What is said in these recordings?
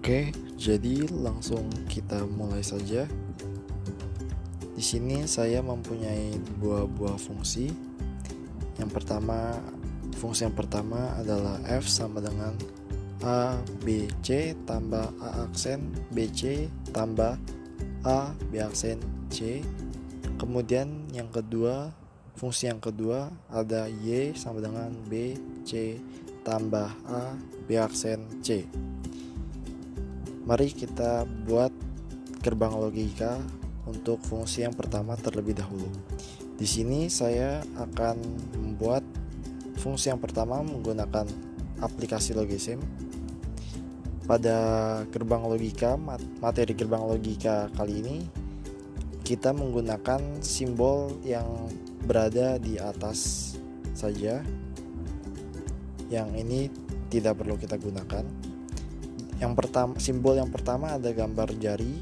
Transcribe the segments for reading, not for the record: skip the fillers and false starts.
Oke, jadi langsung kita mulai saja. Di sini saya mempunyai dua buah fungsi. Fungsi yang pertama adalah f sama dengan a b c tambah a aksen bc tambah a b aksen c. Kemudian fungsi yang kedua ada y sama dengan b c tambah a b aksen c. Mari kita buat gerbang logika untuk fungsi yang pertama terlebih dahulu. Di sini saya akan membuat fungsi yang pertama menggunakan aplikasi Logisim. Pada materi gerbang logika kali ini kita menggunakan simbol yang berada di atas saja. Yang ini tidak perlu kita gunakan. Simbol yang pertama ada gambar jari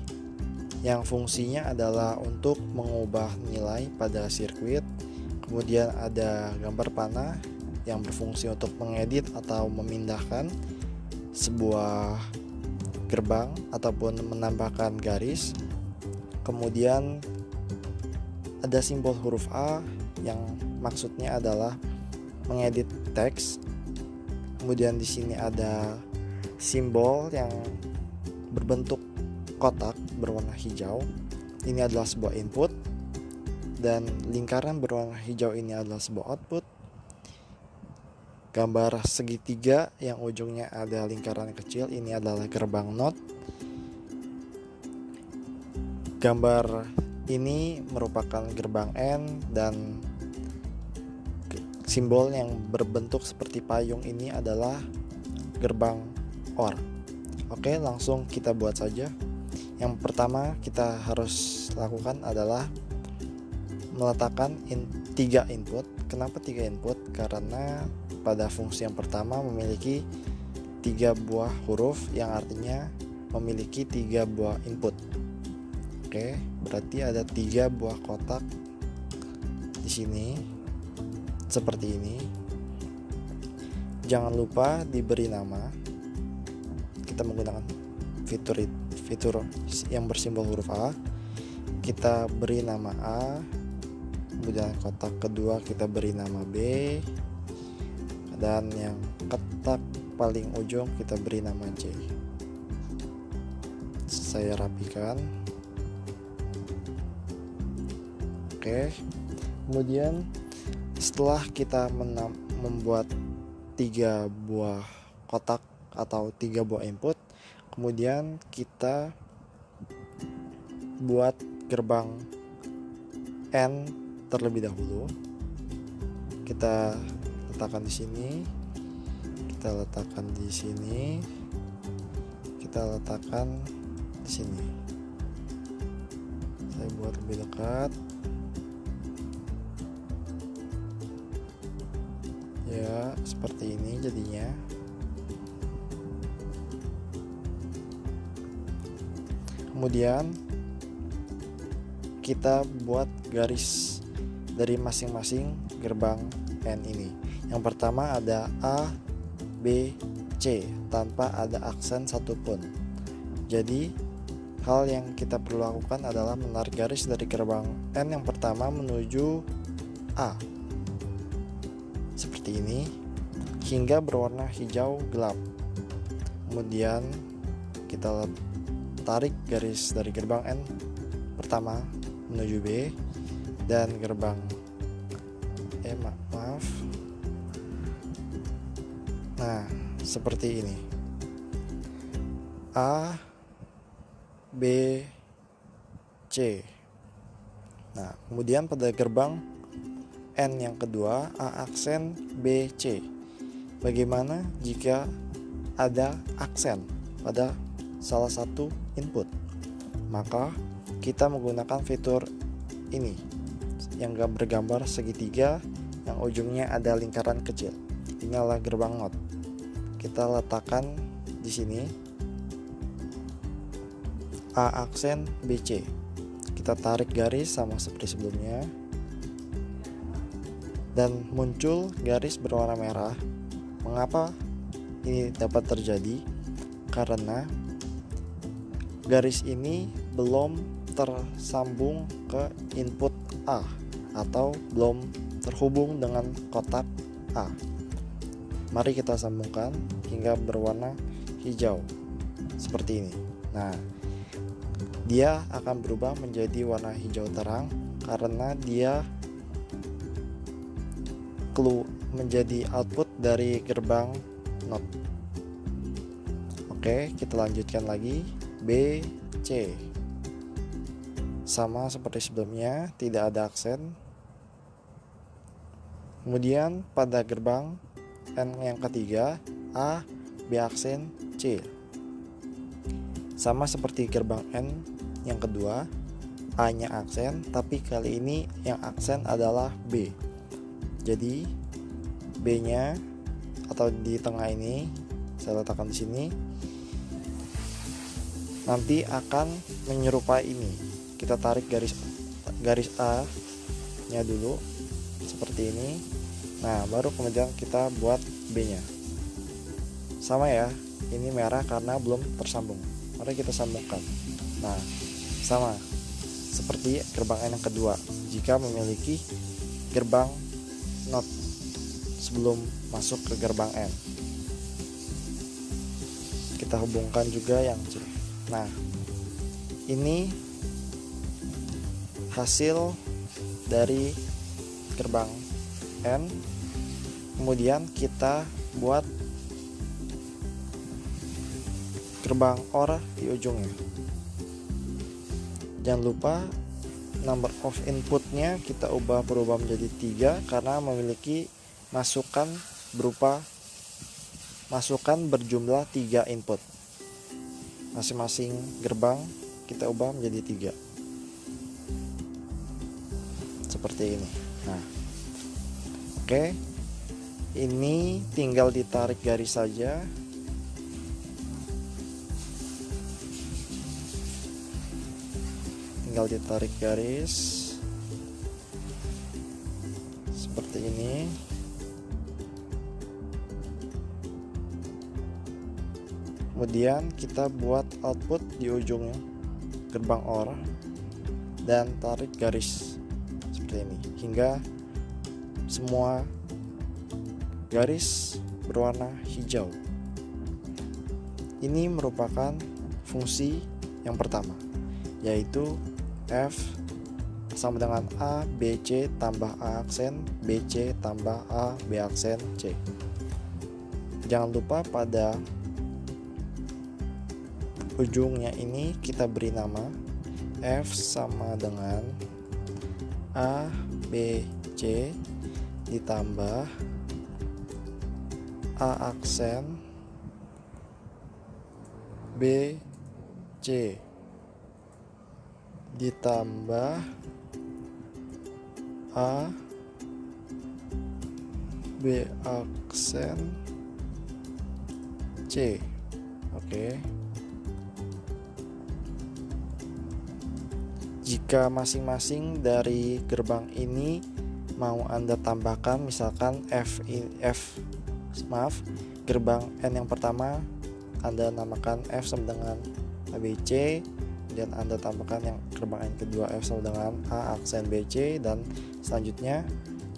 yang fungsinya adalah untuk mengubah nilai pada sirkuit. Kemudian ada gambar panah yang berfungsi untuk mengedit atau memindahkan sebuah gerbang ataupun menambahkan garis. Kemudian ada simbol huruf A yang maksudnya adalah mengedit teks. Kemudian di sini ada simbol yang berbentuk kotak berwarna hijau. Ini adalah sebuah input, dan lingkaran berwarna hijau ini adalah sebuah output. Gambar segitiga yang ujungnya ada lingkaran kecil, ini adalah gerbang NOT. Gambar ini merupakan gerbang N, dan simbol yang berbentuk seperti payung ini adalah gerbang OR. Oke, langsung kita buat saja. Yang pertama kita harus lakukan adalah meletakkan 3 input. Kenapa 3 input? Karena pada fungsi yang pertama memiliki 3 buah huruf yang artinya memiliki 3 buah input. Oke, berarti ada 3 buah kotak di sini seperti ini. Jangan lupa diberi nama. Kita menggunakan fitur yang bersimbol huruf A. Kita beri nama A. Kemudian kotak kedua kita beri nama B, dan yang kotak paling ujung kita beri nama J. Saya rapikan. Oke. Kemudian setelah kita membuat 3 buah kotak atau 3 buah input, kemudian kita buat gerbang N terlebih dahulu. Kita letakkan di sini, kita letakkan di sini, kita letakkan di sini. Saya buat lebih dekat. Ya, seperti ini jadinya. Kemudian kita buat garis dari masing-masing gerbang N ini. Yang pertama ada A, B, C tanpa ada aksen satupun. Jadi hal yang kita perlu lakukan adalah menarik garis dari gerbang N yang pertama menuju A seperti ini hingga berwarna hijau gelap. Kemudian kita tarik garis dari gerbang N pertama menuju B, dan gerbang Nah, seperti ini. A, B, C. Nah, kemudian pada gerbang N yang kedua A aksen B, C. Bagaimana jika ada aksen pada salah satu input? Maka kita menggunakan fitur ini yang bergambar segitiga yang ujungnya ada lingkaran kecil. Ini adalah gerbang NOT. Kita letakkan di sini A aksen BC. Kita tarik garis sama seperti sebelumnya, dan muncul garis berwarna merah. Mengapa ini dapat terjadi? Karena garis ini belum tersambung ke input A atau belum terhubung dengan kotak A. Mari kita sambungkan hingga berwarna hijau seperti ini. Nah, dia akan berubah menjadi warna hijau terang karena dia menjadi output dari gerbang NOT. Oke, kita lanjutkan lagi. B, C. Sama seperti sebelumnya, tidak ada aksen. Kemudian pada gerbang N yang ketiga, A, B aksen, C. Sama seperti gerbang N yang kedua, A-nya aksen, tapi kali ini yang aksen adalah B. Jadi B-nya atau di tengah ini saya letakkan di sini nanti akan menyerupai ini. Kita tarik garis A-nya dulu seperti ini. Nah, baru kemudian kita buat B-nya. Sama ya, ini merah karena belum tersambung. Mari kita sambungkan. Nah, sama seperti gerbang N yang kedua. Jika memiliki gerbang NOT sebelum masuk ke gerbang N, kita hubungkan juga yang C. Nah, ini hasil dari gerbang N. Kemudian kita buat gerbang OR di ujungnya. Jangan lupa number of inputnya kita berubah menjadi 3 karena memiliki masukan berjumlah 3 input. Masing-masing gerbang kita ubah menjadi 3 seperti ini. Nah, oke, ini tinggal ditarik garis saja. Tinggal ditarik garis seperti ini. Kemudian kita buat output di ujung gerbang OR dan tarik garis seperti ini hingga semua garis berwarna hijau. Ini merupakan fungsi yang pertama, yaitu F sama dengan A, B, C tambah A aksen, B, C tambah A, B aksen, C. Jangan lupa pada ujungnya ini kita beri nama F sama dengan A, B, C ditambah A aksen, B, C ditambah A, B aksen, C. Oke. Jika masing-masing dari gerbang ini mau Anda tambahkan, misalkan gerbang N yang pertama Anda namakan F sama dengan ABC, dan Anda tambahkan yang gerbang N kedua F sama dengan A aksen BC, dan selanjutnya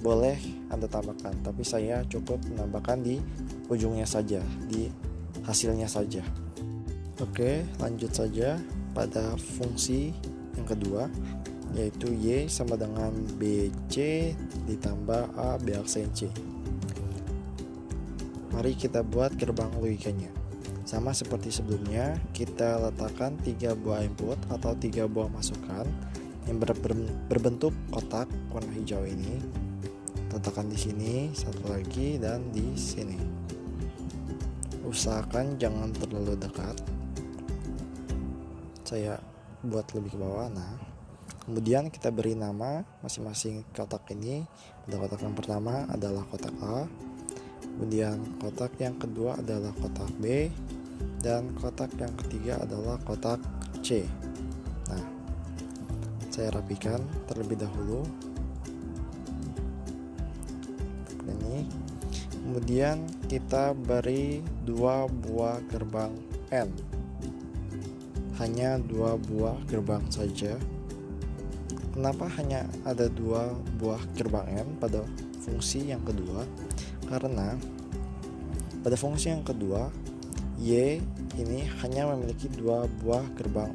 boleh Anda tambahkan, tapi saya cukup menambahkan di ujungnya saja, di hasilnya saja. Oke, lanjut saja pada fungsi yang kedua, yaitu Y sama dengan BC ditambah A B aksen C. Mari kita buat gerbang logikanya. Sama seperti sebelumnya, kita letakkan 3 buah input atau 3 buah masukan yang berbentuk kotak warna hijau ini. Letakkan di sini, satu lagi, dan di sini. Usahakan jangan terlalu dekat. Saya buat lebih ke bawah. Nah, kemudian kita beri nama masing-masing kotak ini. Pada kotak yang pertama adalah kotak A, kemudian kotak yang kedua adalah kotak B, dan kotak yang ketiga adalah kotak C. Nah, saya rapikan terlebih dahulu ini. Kemudian kita beri 2 buah gerbang N. hanya 2 buah gerbang saja. Kenapa hanya ada 2 buah gerbang N pada fungsi yang kedua? Karena pada fungsi yang kedua, Y ini hanya memiliki 2 buah gerbang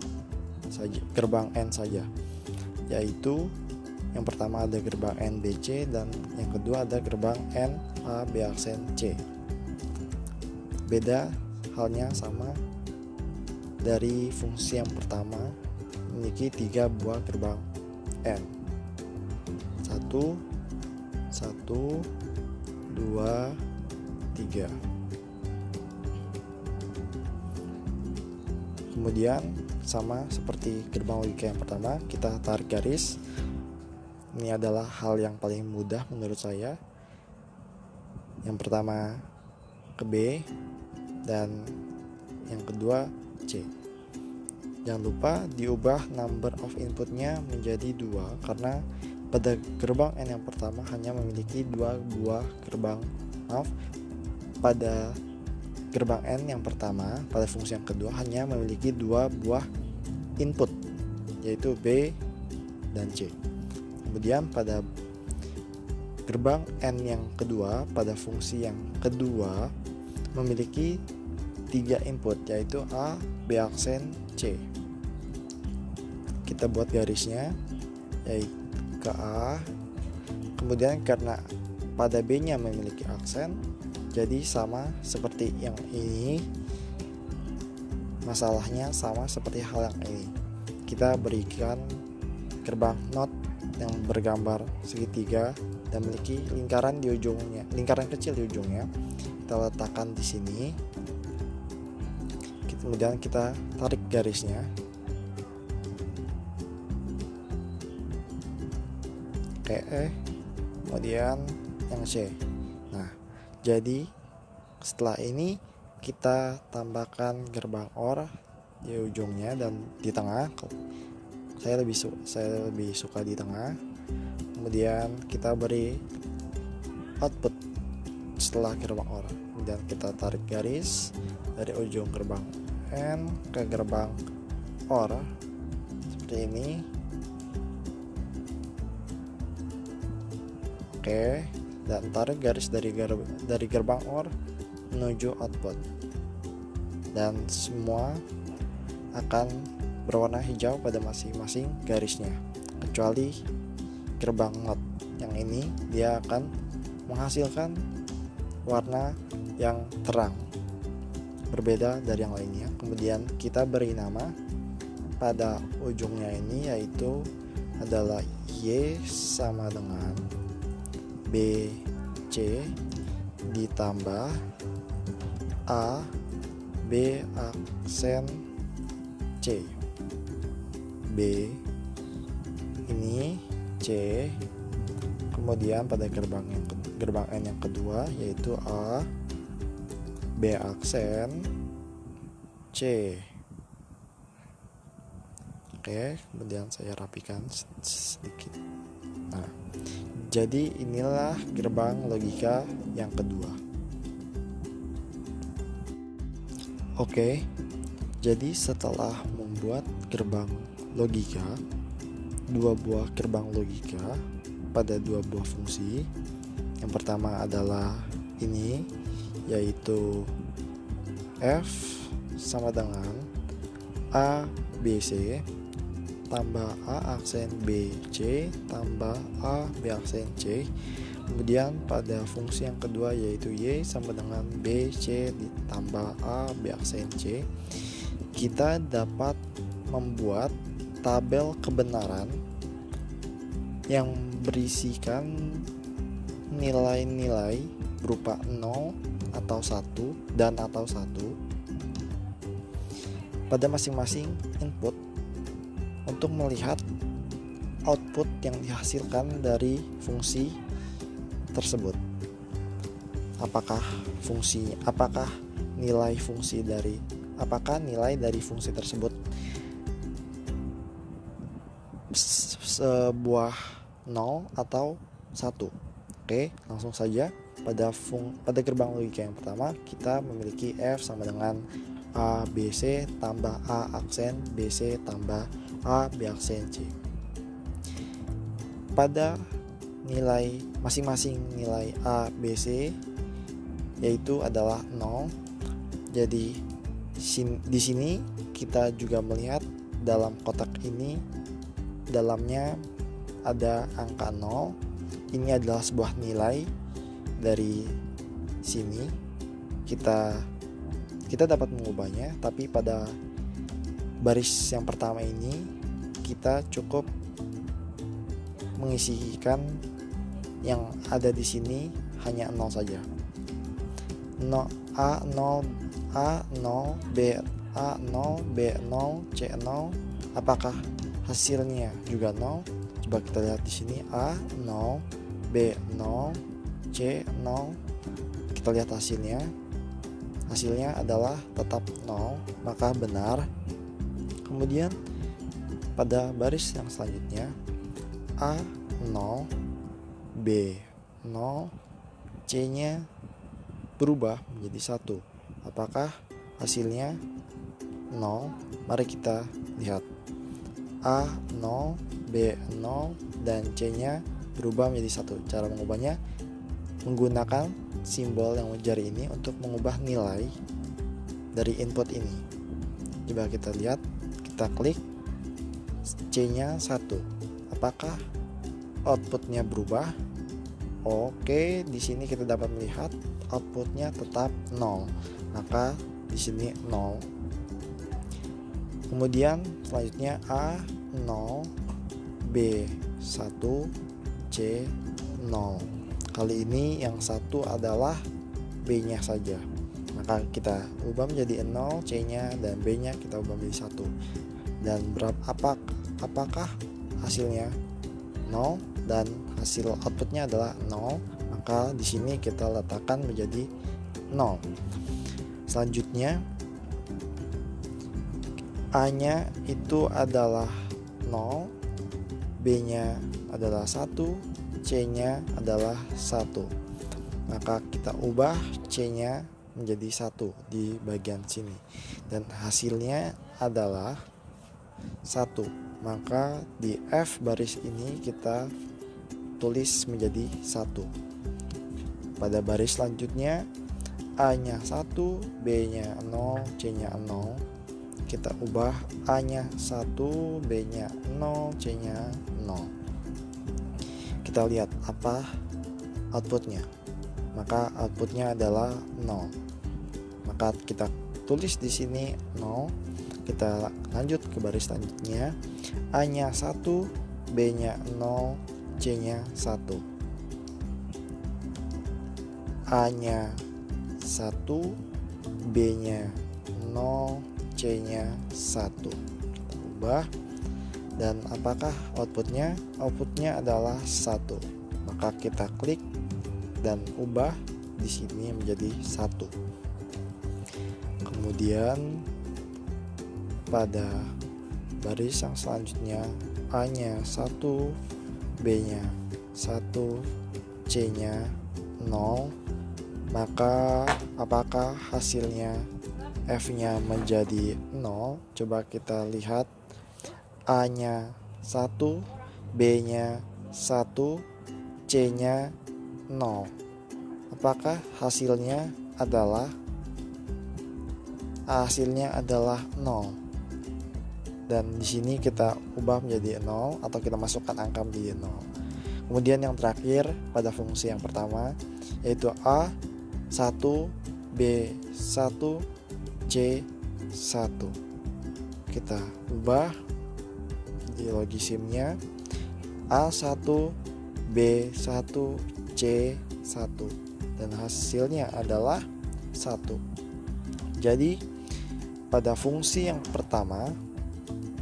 N saja, yaitu yang pertama ada gerbang N BC dan yang kedua ada gerbang N A B aksen C. Beda halnya sama dari fungsi yang pertama, memiliki 3 buah gerbang N. 1 2 3. Kemudian sama seperti gerbang logika yang pertama, kita tarik garis. Ini adalah hal yang paling mudah menurut saya. Yang pertama ke B dan yang kedua C. Jangan lupa diubah number of inputnya menjadi 2 karena pada gerbang N yang pertama hanya memiliki 2 buah pada gerbang N yang pertama pada fungsi yang kedua hanya memiliki 2 buah input, yaitu B dan C. Kemudian pada gerbang N yang kedua pada fungsi yang kedua memiliki 3 input, yaitu A, B aksen, C. Kita buat garisnya yaitu ke A. Kemudian karena pada B-nya memiliki aksen, jadi sama seperti yang ini. Masalahnya sama seperti hal yang ini. Kita berikan gerbang NOT yang bergambar segitiga dan memiliki lingkaran di ujungnya, lingkaran kecil di ujungnya. Kita letakkan di sini. Kemudian kita tarik garisnya. Kemudian yang C. Nah, jadi setelah ini kita tambahkan gerbang OR di ujungnya dan di tengah. Saya lebih suka di tengah. Kemudian kita beri output setelah gerbang OR. Kemudian kita tarik garis dari ujung gerbang N ke gerbang OR seperti ini. Oke, dan tarik garis dari gerbang OR menuju output, dan semua akan berwarna hijau pada masing-masing garisnya, kecuali gerbang NOT yang ini dia akan menghasilkan warna yang terang berbeda dari yang lainnya. Kemudian kita beri nama pada ujungnya ini, yaitu adalah Y sama dengan BC ditambah A B aksen C. B ini C. Kemudian pada gerbang N yang kedua yaitu A B aksen C. Oke, kemudian saya rapikan sedikit. Nah, jadi inilah gerbang logika yang kedua. Oke, jadi setelah membuat gerbang logika, 2 buah gerbang logika pada 2 buah fungsi. Yang pertama adalah ini, yaitu F sama dengan A B C tambah A aksen B C tambah A B aksen C. Kemudian pada fungsi yang kedua yaitu Y sama dengan B C ditambah A B aksen C, kita dapat membuat tabel kebenaran yang berisikan nilai-nilai berupa 0 atau 1 dan atau 1 pada masing-masing input untuk melihat output yang dihasilkan dari fungsi tersebut. Apakah nilai dari fungsi tersebut sebuah 0 atau 1. Oke, langsung saja pada gerbang logika yang pertama kita memiliki F sama dengan A, B, C tambah A aksen B, C tambah A, B aksen C. Pada nilai masing-masing nilai A, B, C yaitu adalah 0. Jadi di sini kita juga melihat dalam kotak ini dalamnya ada angka 0. Ini adalah sebuah nilai. Dari sini kita dapat mengubahnya, tapi pada baris yang pertama ini kita cukup mengisikan yang ada di sini hanya 0 saja. 0 A 0 A 0 B A 0 B 0 C 0. Apakah hasilnya juga 0? Coba kita lihat di sini A 0 B 0 C 0. Kita lihat hasilnya. Hasilnya adalah tetap 0, maka benar. Kemudian pada baris yang selanjutnya A 0 B 0 C nya berubah menjadi 1. Apakah hasilnya 0? Mari kita lihat. A 0 B 0 dan C nya berubah menjadi 1. Cara mengubahnya menggunakan simbol yang jari ini untuk mengubah nilai dari input ini. Coba kita lihat, kita klik C nya 1. Apakah outputnya berubah? Oke, di sini kita dapat melihat outputnya tetap 0, maka di sini 0. Kemudian selanjutnya A 0 B 1 C 0. Kali ini yang satu adalah B nya saja, maka kita ubah menjadi 0 C nya dan B nya kita ubah menjadi 1. Dan apakah hasilnya 0 dan hasil outputnya adalah 0, maka di sini kita letakkan menjadi 0. Selanjutnya A nya itu adalah 0, B nya adalah 1, C nya adalah 1. Maka kita ubah C nya menjadi 1 di bagian sini, dan hasilnya adalah 1. Maka di F baris ini kita tulis menjadi 1. Pada baris selanjutnya A nya 1 B nya 0 C nya 0. Kita ubah A nya 1 B nya 0 C nya 0. Kita lihat apa outputnya. Maka outputnya adalah 0. Maka kita tulis di sini 0. Kita lanjut ke baris selanjutnya. A nya 1 B nya 0 C nya 1. A nya 1 B nya 0 C nya 1. Kita ubah. Dan apakah outputnya? Outputnya adalah 1. Maka kita klik dan ubah di sini menjadi 1. Kemudian pada baris yang selanjutnya A nya 1 B nya 1 C nya 0. Maka apakah hasilnya F nya menjadi 0? Coba kita lihat. A nya 1 B nya 1 C nya 0. Apakah hasilnya adalah 0? Dan di sini kita ubah menjadi 0 atau kita masukkan angka menjadi 0. Kemudian yang terakhir pada fungsi yang pertama yaitu A 1 B 1 C 1. Kita ubah di logisimnya A1 B1 C1 dan hasilnya adalah 1. Jadi pada fungsi yang pertama,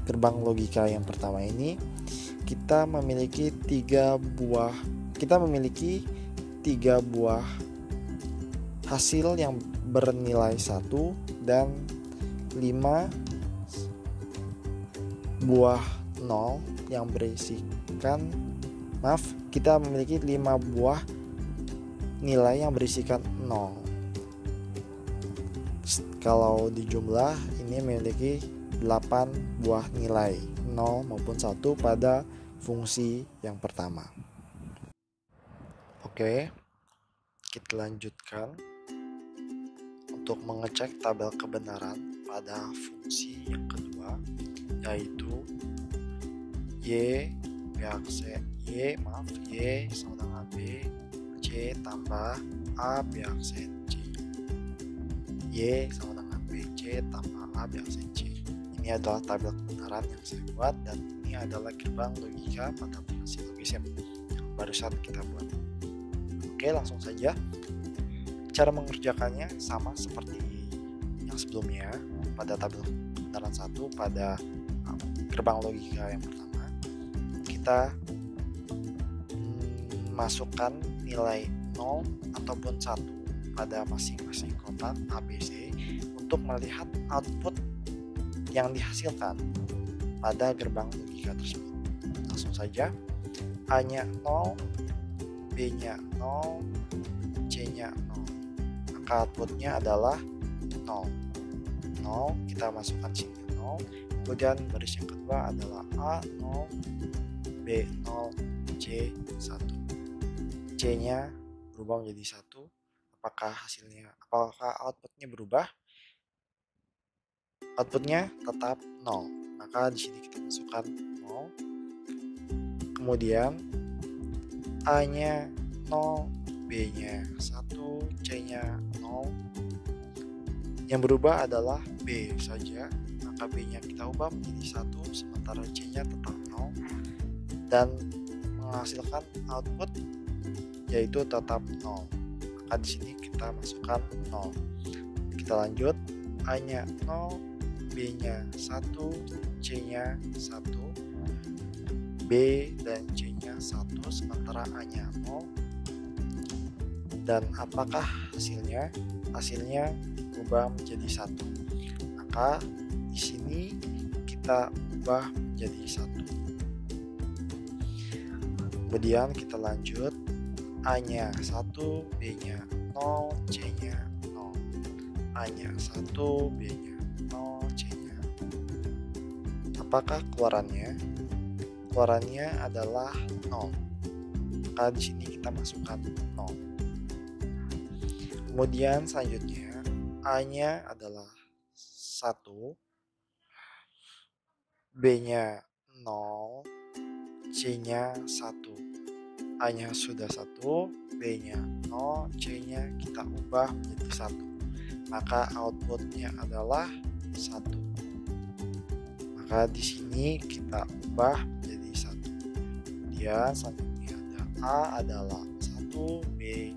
gerbang logika yang pertama ini kita memiliki tiga buah hasil yang bernilai 1 dan 5 buah 0 yang berisikan kita memiliki 5 buah nilai yang berisikan 0. Kalau di jumlah ini memiliki 8 buah nilai 0 maupun 1 pada fungsi yang pertama. Oke, kita lanjutkan untuk mengecek tabel kebenaran pada fungsi yang kedua, yaitu Y sama dengan B, C tambah A B aksen C. Y sama dengan B, C tambah A B aksen C. Ini adalah tabel kebenaran yang saya buat, dan ini adalah gerbang logika pada aplikasi Logisim yang barusan kita buat. Oke, langsung saja. Cara mengerjakannya sama seperti yang sebelumnya pada tabel kebenaran 1 pada gerbang logika yang pertama. Kita masukkan nilai 0 ataupun 1 pada masing-masing kotak ABC untuk melihat output yang dihasilkan pada gerbang logika tersebut. Langsung saja, A-nya 0, B-nya 0, C-nya 0. Maka outputnya adalah 0. 0, kita masukkan sini 0. Kemudian baris yang kedua adalah A0, B0, C1. C-nya berubah menjadi 1. Apakah outputnya berubah? Outputnya tetap 0. Maka di sini kita masukkan 0. Kemudian A-nya 0, B-nya 1, C-nya 0. Yang berubah adalah B saja. Maka B-nya kita ubah menjadi 1, sementara C-nya tetap 0. Dan menghasilkan output yaitu tetap 0. Maka di sini kita masukkan 0. Kita lanjut, A-nya 0, B-nya 1, C-nya 1, B dan C-nya 1, sementara A-nya 0. Dan apakah hasilnya? Hasilnya berubah menjadi 1. Maka di sini kita ubah menjadi 1. Kemudian kita lanjut, A-nya 1, B-nya 0, C-nya 0. A-nya 1, B-nya 0, C-nya 0. Apakah keluarannya? Keluarannya adalah 0. Maka di sini kita masukkan 0. Kemudian selanjutnya, A-nya adalah 1, B-nya 0, C-nya 1. A-nya sudah 1, B-nya 0, C-nya kita ubah menjadi 1. Maka outputnya adalah 1. Maka di sini kita ubah menjadi 1. Kemudian selanjutnya ada A adalah 1, B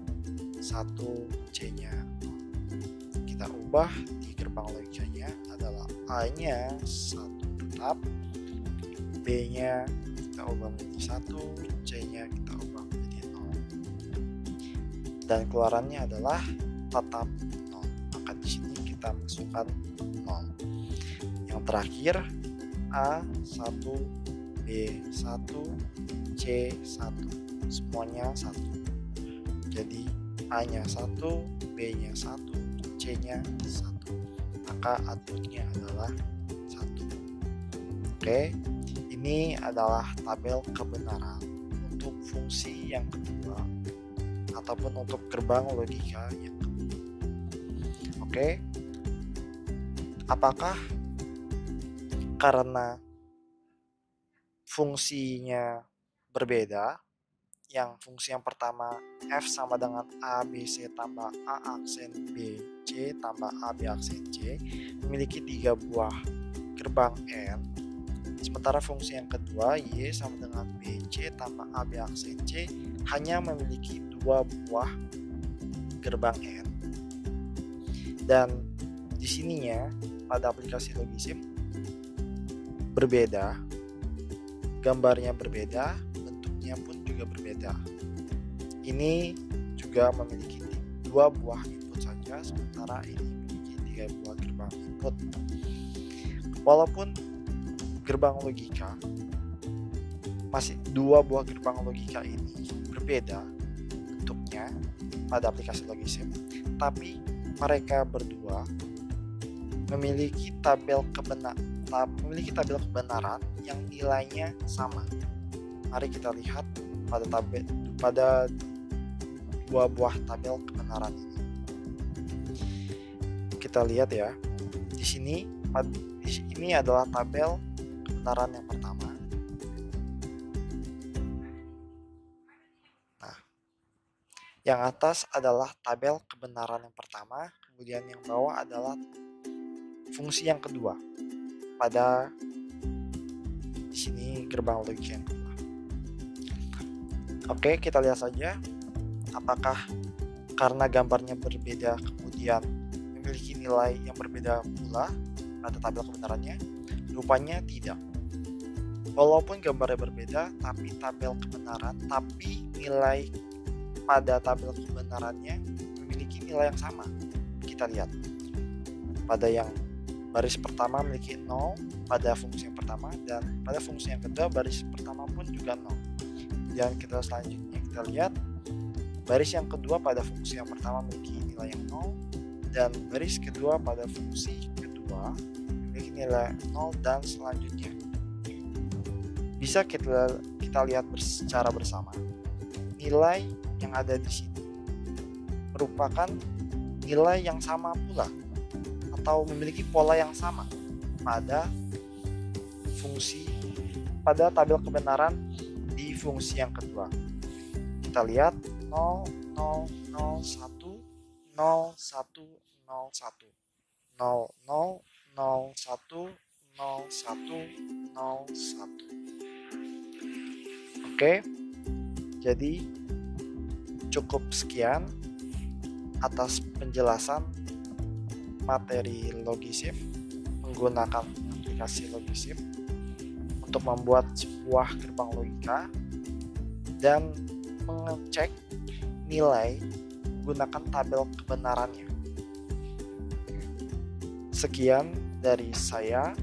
1, C-nya 0. Kita ubah di gerbang logikanya adalah A-nya 1 tetap, B-nya kita ubah menjadi 1, C-nya kita ubah menjadi 0. Dan keluarannya adalah tetap 0. Maka di sini kita masukkan 0. Yang terakhir A1, B1, C1. Semuanya 1. Jadi A-nya 1, B-nya 1, C-nya 1. Maka outputnya adalah 1. Oke, ini adalah tabel kebenaran untuk fungsi yang kedua ataupun untuk gerbang logika yang kedua. Oke, apakah karena fungsinya berbeda, yang fungsi yang pertama F sama dengan A, B, C tambah A aksen B, C tambah A, B aksen C memiliki 3 buah gerbang N, sementara fungsi yang kedua Y sama dengan B, C tambah A, B aksen C hanya memiliki 2 buah gerbang N. Dan di sininya pada aplikasi Logisim berbeda, gambarnya berbeda, bentuknya pun juga berbeda. Ini juga memiliki 2 buah input saja, sementara ini memiliki 3 buah gerbang input. Walaupun gerbang logika masih 2 buah gerbang logika ini berbeda bentuknya pada aplikasi Logisim, tapi mereka berdua memiliki tabel kebenaran yang nilainya sama. Mari kita lihat pada dua buah tabel kebenaran ini. Kita lihat ya. Di sini adalah tabel kebenaran yang pertama. Nah, yang atas adalah tabel kebenaran yang pertama, kemudian yang bawah adalah fungsi yang kedua pada di sini gerbang logika yang kedua. Oke, kita lihat saja apakah karena gambarnya berbeda kemudian memiliki nilai yang berbeda pula pada tabel kebenarannya. Rupanya tidak. Walaupun gambarnya berbeda tapi nilai pada tabel kebenarannya memiliki nilai yang sama. Kita lihat pada yang baris pertama memiliki 0 pada fungsi yang pertama, dan pada fungsi yang kedua baris pertama pun juga 0. Dan kita selanjutnya kita lihat baris yang kedua pada fungsi yang pertama memiliki nilai yang 0, dan baris kedua pada fungsi kedua memiliki nilai 0, dan selanjutnya. Bisa kita lihat secara bersama. Nilai yang ada di sini merupakan nilai yang sama pula atau memiliki pola yang sama pada tabel kebenaran di fungsi yang kedua. Kita lihat 0, 0, 0, 1, 0, 1, 0, 1, 0, 0, 0, 1, 0, 1, 0, 1. Oke, jadi cukup sekian atas penjelasan materi Logisim menggunakan aplikasi Logisim untuk membuat sebuah gerbang logika dan mengecek nilai menggunakan tabel kebenarannya. Sekian dari saya.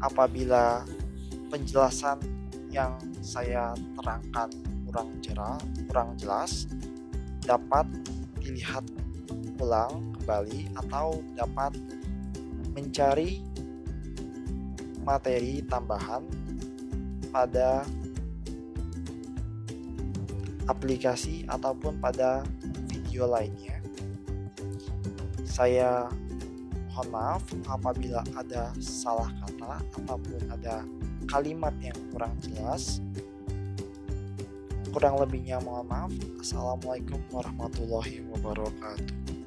Apabila penjelasan yang saya terangkan kurang jelas, dapat dilihat ulang kembali atau dapat mencari materi tambahan pada aplikasi ataupun pada video lainnya. Saya mohon maaf apabila ada salah kata ataupun ada kalimat yang kurang jelas. Kurang lebihnya mohon maaf. Assalamualaikum warahmatullahi wabarakatuh.